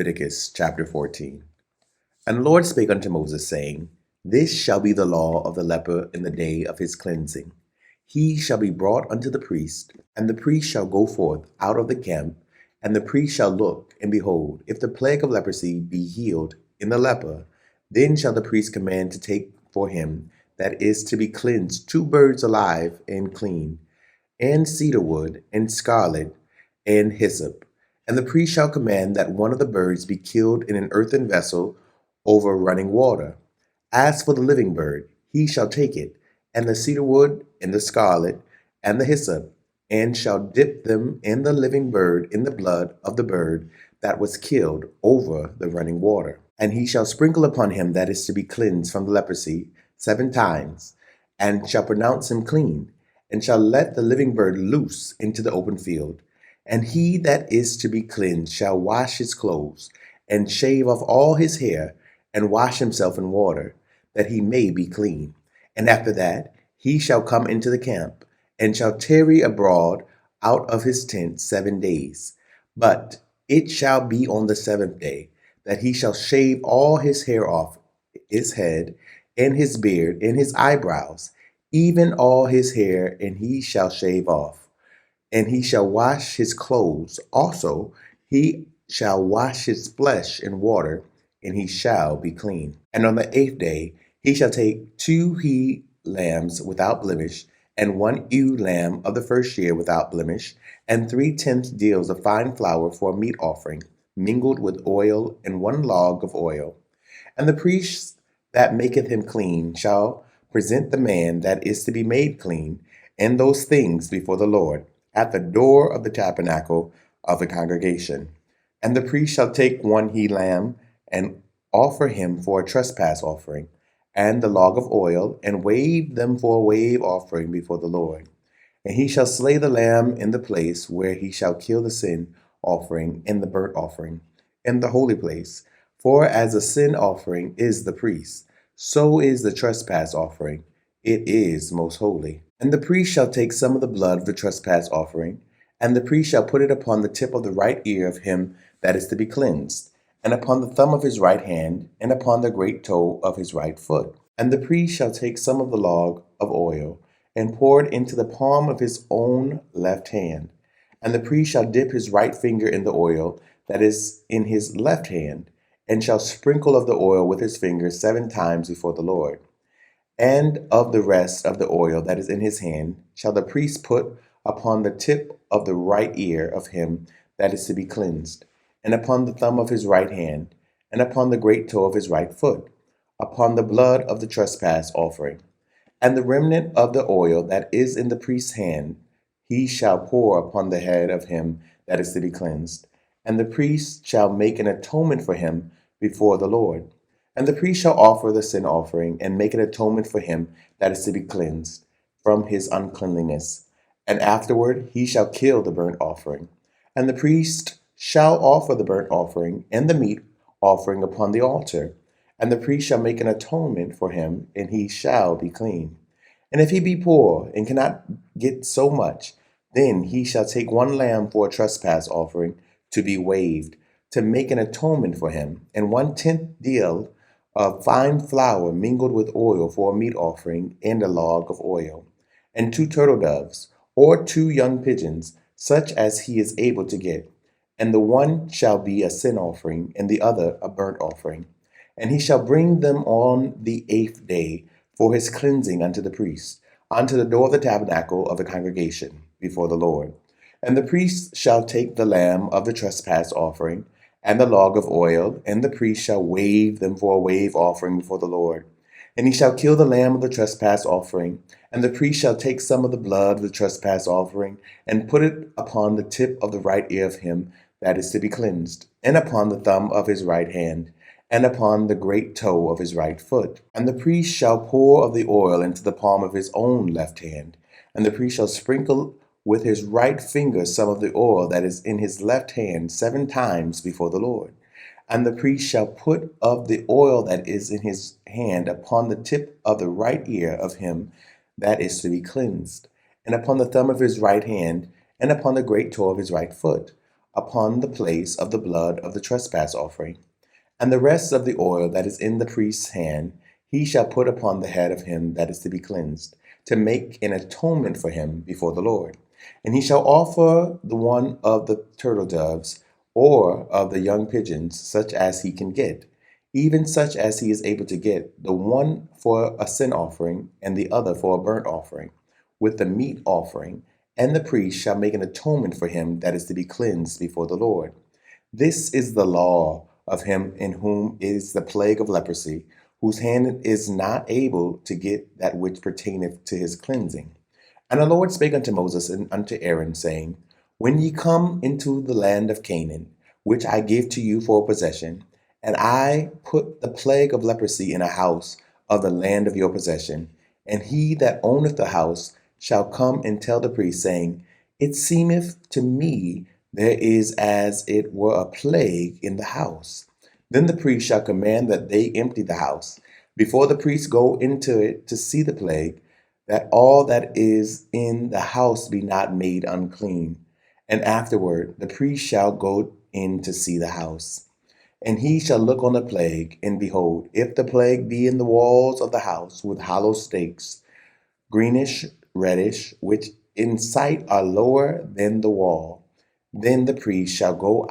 Leviticus chapter 14. And the Lord spake unto Moses, saying, This shall be the law of the leper in the day of his cleansing. He shall be brought unto the priest, and the priest shall go forth out of the camp, and the priest shall look, and behold, if the plague of leprosy be healed in the leper, then shall the priest command to take for him that is to be cleansed 2 birds alive and clean, and cedar wood, and scarlet, and hyssop. And the priest shall command that one of the birds be killed in an earthen vessel over running water. As for the living bird, he shall take it, and the cedar wood, and the scarlet, and the hyssop, and shall dip them in the living bird in the blood of the bird that was killed over the running water. And he shall sprinkle upon him that is to be cleansed from the leprosy 7 times, and shall pronounce him clean, and shall let the living bird loose into the open field. And he that is to be cleansed shall wash his clothes, and shave off all his hair, and wash himself in water, that he may be clean. And after that he shall come into the camp, and shall tarry abroad out of his tent 7 days. But it shall be on the 7th day that he shall shave all his hair off his head, and his beard, and his eyebrows, even all his hair, and he shall shave off. And he shall wash his clothes. Also he shall wash his flesh in water, and he shall be clean. And on the 8th day he shall take 2 he lambs without blemish, and 1 ewe lamb of the first year without blemish, and 3/10 deals of fine flour for a meat offering, mingled with oil, and 1 log of oil. And the priest that maketh him clean shall present the man that is to be made clean, and those things before the Lord, at the door of the tabernacle of the congregation. And the priest shall take 1 he lamb, and offer him for a trespass offering, and the log of oil, and wave them for a wave offering before the Lord. And he shall slay the lamb in the place where he shall kill the sin offering and the burnt offering, in the holy place. For as a sin offering is the priest, so is the trespass offering. It is most holy. And the priest shall take some of the blood of the trespass offering, and the priest shall put it upon the tip of the right ear of him that is to be cleansed, and upon the thumb of his right hand, and upon the great toe of his right foot. And the priest shall take some of the log of oil, and pour it into the palm of his own left hand. And the priest shall dip his right finger in the oil that is in his left hand, and shall sprinkle of the oil with his finger 7 times before the Lord. And of the rest of the oil that is in his hand shall the priest put upon the tip of the right ear of him that is to be cleansed, and upon the thumb of his right hand, and upon the great toe of his right foot, upon the blood of the trespass offering. And the remnant of the oil that is in the priest's hand he shall pour upon the head of him that is to be cleansed. And the priest shall make an atonement for him before the Lord. And the priest shall offer the sin offering, and make an atonement for him that is to be cleansed from his uncleanliness. And afterward he shall kill the burnt offering. And the priest shall offer the burnt offering and the meat offering upon the altar. And the priest shall make an atonement for him, and he shall be clean. And if he be poor, and cannot get so much, then he shall take 1 lamb for a trespass offering to be waved, to make an atonement for him, and 1/10 deal of fine flour mingled with oil for a meat offering, and a log of oil, and 2 turtle doves, or 2 young pigeons, such as he is able to get. And the one shall be a sin offering, and the other a burnt offering. And he shall bring them on the 8th day for his cleansing unto the priest, unto the door of the tabernacle of the congregation before the Lord. And the priest shall take the lamb of the trespass offering, and the log of oil, and the priest shall wave them for a wave offering before the Lord. And he shall kill the lamb of the trespass offering, and the priest shall take some of the blood of the trespass offering, and put it upon the tip of the right ear of him that is to be cleansed, and upon the thumb of his right hand, and upon the great toe of his right foot. And the priest shall pour of the oil into the palm of his own left hand, and the priest shall sprinkle with his right finger some of the oil that is in his left hand 7 times before the Lord. And the priest shall put of the oil that is in his hand upon the tip of the right ear of him that is to be cleansed, and upon the thumb of his right hand, and upon the great toe of his right foot. upon the place of the blood of the trespass offering. And the rest of the oil that is in the priest's hand he shall put upon the head of him that is to be cleansed, to make an atonement for him before the Lord. And he shall offer the one of the turtle doves, or of the young pigeons, such as he can get, even such as he is able to get, the one for a sin offering, and the other for a burnt offering, with the meat offering. And the priest shall make an atonement for him that is to be cleansed before the Lord. This is the law of him in whom is the plague of leprosy, whose hand is not able to get that which pertaineth to his cleansing. And the Lord spake unto Moses and unto Aaron, saying, When ye come into the land of Canaan, which I give to you for a possession, and I put the plague of leprosy in a house of the land of your possession, and he that owneth the house shall come and tell the priest, saying, It seemeth to me there is as it were a plague in the house. Then the priest shall command that they empty the house, before the priest go into it to see the plague, that all that is in the house be not made unclean. And afterward the priest shall go in to see the house. And he shall look on the plague, and behold, if the plague be in the walls of the house with hollow stakes, greenish, reddish, which in sight are lower than the wall, then the priest shall go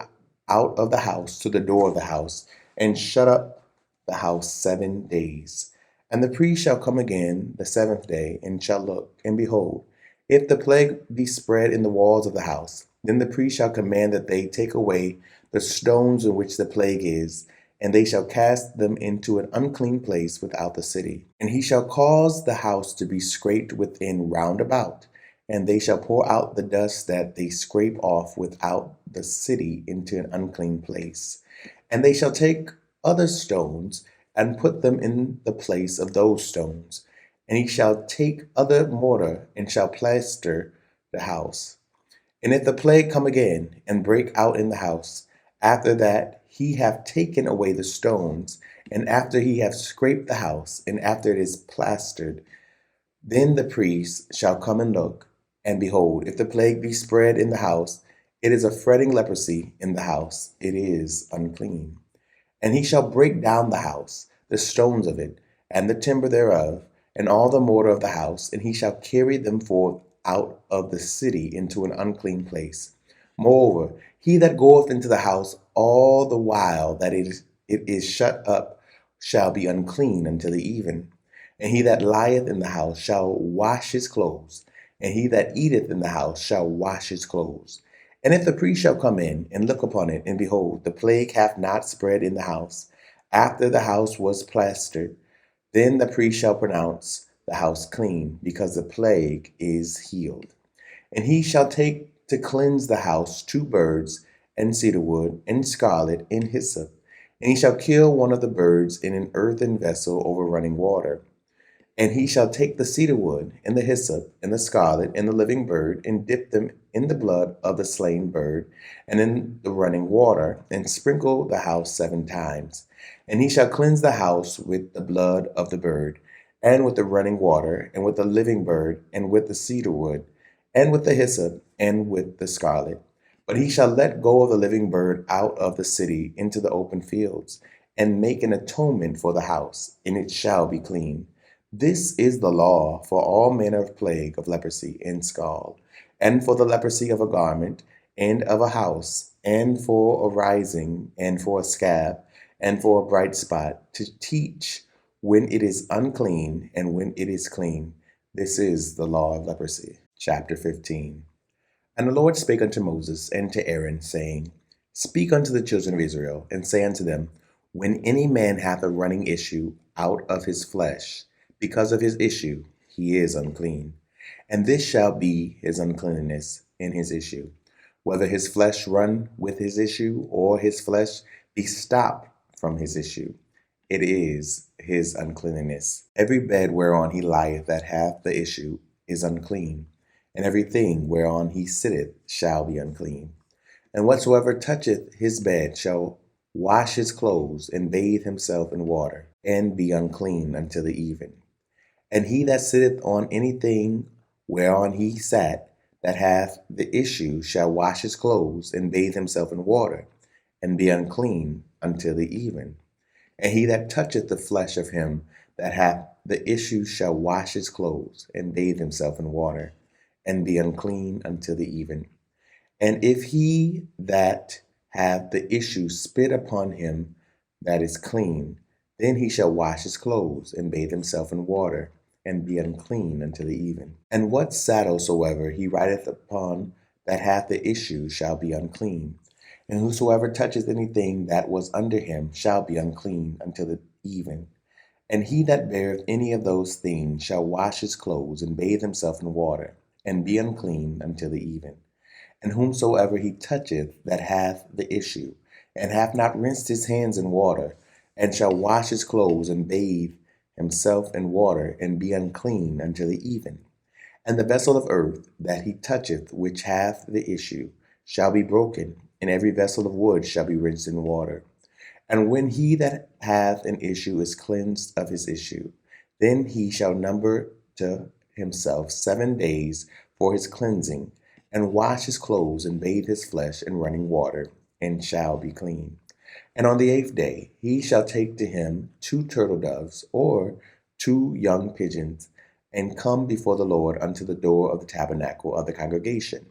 out of the house to the door of the house, and shut up the house 7 days. And the priest shall come again the seventh day, and shall look, and behold, if the plague be spread in the walls of the house, then the priest shall command that they take away the stones in which the plague is, and they shall cast them into an unclean place without the city. And he shall cause the house to be scraped within round about, and they shall pour out the dust that they scrape off without the city into an unclean place. And they shall take other stones, and put them in the place of those stones. And he shall take other mortar, and shall plaster the house. And if the plague come again, and break out in the house, after that he have taken away the stones, and after he have scraped the house, and after it is plastered, then the priest shall come and look, and behold, if the plague be spread in the house, it is a fretting leprosy in the house, it is unclean. And he shall break down the house, the stones of it, and the timber thereof, and all the mortar of the house, and he shall carry them forth out of the city into an unclean place. Moreover, he that goeth into the house all the while that it is shut up shall be unclean until the even. And he that lieth in the house shall wash his clothes, and he that eateth in the house shall wash his clothes. And if the priest shall come in and look upon it, and behold, the plague hath not spread in the house, after the house was plastered, then the priest shall pronounce the house clean, because the plague is healed. And he shall take to cleanse the house 2 birds, and cedar wood, and scarlet, and hyssop. And he shall kill one of the birds in an earthen vessel over running water. And he shall take the cedar wood, and the hyssop, and the scarlet, and the living bird, and dip them in the blood of the slain bird, and in the running water, and sprinkle the house 7 times. And he shall cleanse the house with the blood of the bird, and with the running water, and with the living bird, and with the cedar wood, and with the hyssop, and with the scarlet. But he shall let go of the living bird out of the city into the open fields, and make an atonement for the house, and it shall be clean. This is the law for all manner of plague of leprosy and scald, and for the leprosy of a garment, and of a house, and for a rising, and for a scab, and for a bright spot, to teach when it is unclean and when it is clean. This is the law of leprosy. Chapter 15. And the Lord spake unto Moses and to Aaron, saying, Speak unto the children of Israel, and say unto them, When any man hath a running issue out of his flesh, because of his issue, he is unclean. And this shall be his uncleanness in his issue, whether his flesh run with his issue, or his flesh be stopped from his issue. It is his uncleanness. Every bed whereon he lieth that hath the issue is unclean, and everything whereon he sitteth shall be unclean. And whatsoever toucheth his bed shall wash his clothes, and bathe himself in water, and be unclean until the even. And he that sitteth on anything whereon he sat, that hath the issue shall wash his clothes and bathe himself in water, and be unclean until the even. And he that toucheth the flesh of him that hath the issue shall wash his clothes and bathe himself in water, and be unclean until the even. And if he that hath the issue spit upon him that is clean, then he shall wash his clothes and bathe himself in water, and be unclean until the even. And what saddle soever he rideth upon that hath the issue shall be unclean. And whosoever toucheth anything that was under him shall be unclean until the even. And he that beareth any of those things shall wash his clothes and bathe himself in water, and be unclean until the even. And whomsoever he toucheth that hath the issue, and hath not rinsed his hands in water, and shall wash his clothes and bathe himself in water, and be unclean until the even. And the vessel of earth that he toucheth which hath the issue shall be broken, and every vessel of wood shall be rinsed in water. And when he that hath an issue is cleansed of his issue, then he shall number to himself 7 days for his cleansing, and wash his clothes and bathe his flesh in running water, and shall be clean. And on the 8th day he shall take to him 2 turtle doves, or 2 young pigeons, and come before the Lord unto the door of the tabernacle of the congregation,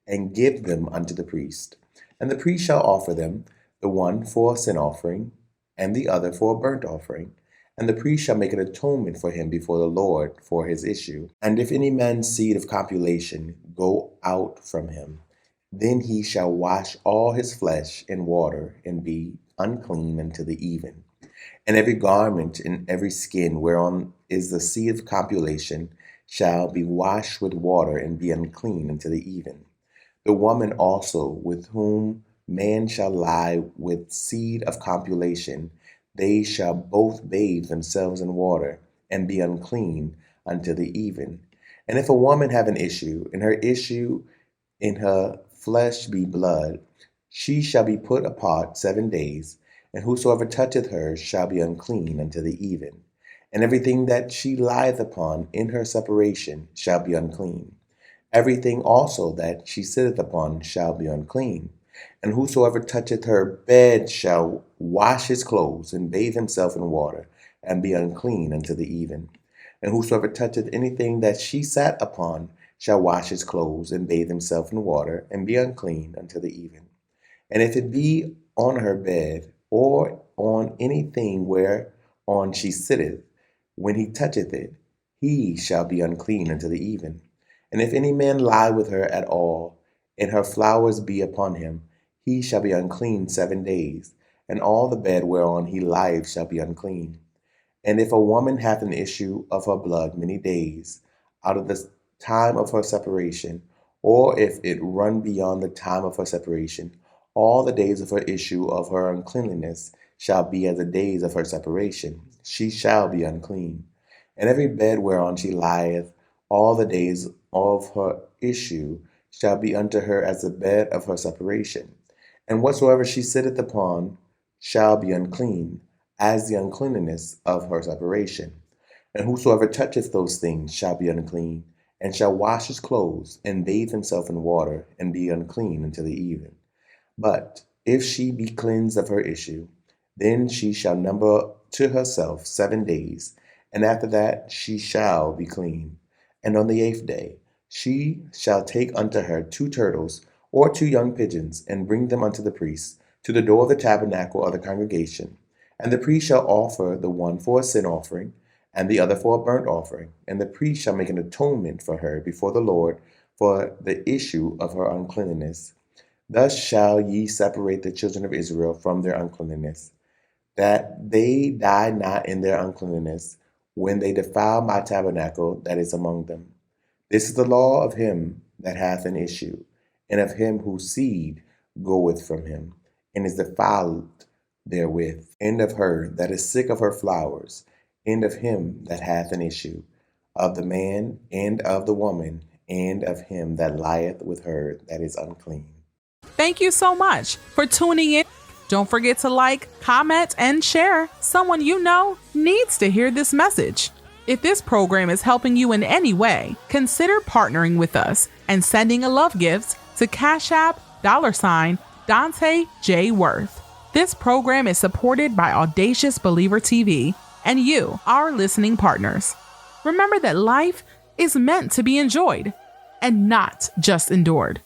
and give them unto the priest. And the priest shall offer them, the one for a sin offering, and the other for a burnt offering. And the priest shall make an atonement for him before the Lord for his issue. And if any man's seed of copulation go out from him, then he shall wash all his flesh in water, and be unclean until the even. And every garment and every skin whereon is the seed of copulation shall be washed with water, and be unclean until the even. The woman also with whom man shall lie with seed of copulation, they shall both bathe themselves in water, and be unclean until the even. And if a woman have an issue, and her issue in her flesh be blood, she shall be put apart 7 days, and whosoever toucheth her shall be unclean until the even. And everything that she lieth upon in her separation shall be unclean. Everything also that she sitteth upon shall be unclean. And whosoever toucheth her bed shall wash his clothes, and bathe himself in water, and be unclean until the even. And whosoever toucheth anything that she sat upon shall wash his clothes, and bathe himself in water, and be unclean until the even. And if it be on her bed, or on anything whereon she sitteth, when he toucheth it, he shall be unclean until the even. And if any man lie with her at all, and her flowers be upon him, he shall be unclean 7 days, and all the bed whereon he lieth shall be unclean. And if a woman hath an issue of her blood many days, out of the time of her separation, or if it run beyond the time of her separation, all the days of her issue of her uncleanliness shall be as the days of her separation. She shall be unclean. And every bed whereon she lieth, all the days of her issue shall be unto her as the bed of her separation. And whatsoever she sitteth upon shall be unclean, as the uncleanness of her separation. And whosoever toucheth those things shall be unclean, and shall wash his clothes, and bathe himself in water, and be unclean until the even. But if she be cleansed of her issue, then she shall number to herself 7 days, and after that she shall be clean. And on the 8th day she shall take unto her 2 turtles, or 2 young pigeons, and bring them unto the priest, to the door of the tabernacle of the congregation. And the priest shall offer the one for a sin offering, and the other for a burnt offering. And the priest shall make an atonement for her before the Lord for the issue of her uncleanness. Thus shall ye separate the children of Israel from their uncleanness, that they die not in their uncleanness, when they defile my tabernacle that is among them. This is the law of him that hath an issue, and of him whose seed goeth from him, and is defiled therewith, and of her that is sick of her flowers, and of him that hath an issue, of the man, and of the woman, and of him that lieth with her that is unclean. Thank you so much for tuning in. Don't forget to like, comment, and share. Someone you know needs to hear this message. If this program is helping you in any way, consider partnering with us and sending a love gift to Cash App $Dante J. Worth. This program is supported by Audacious Believer TV and you, our listening partners. Remember that life is meant to be enjoyed and not just endured.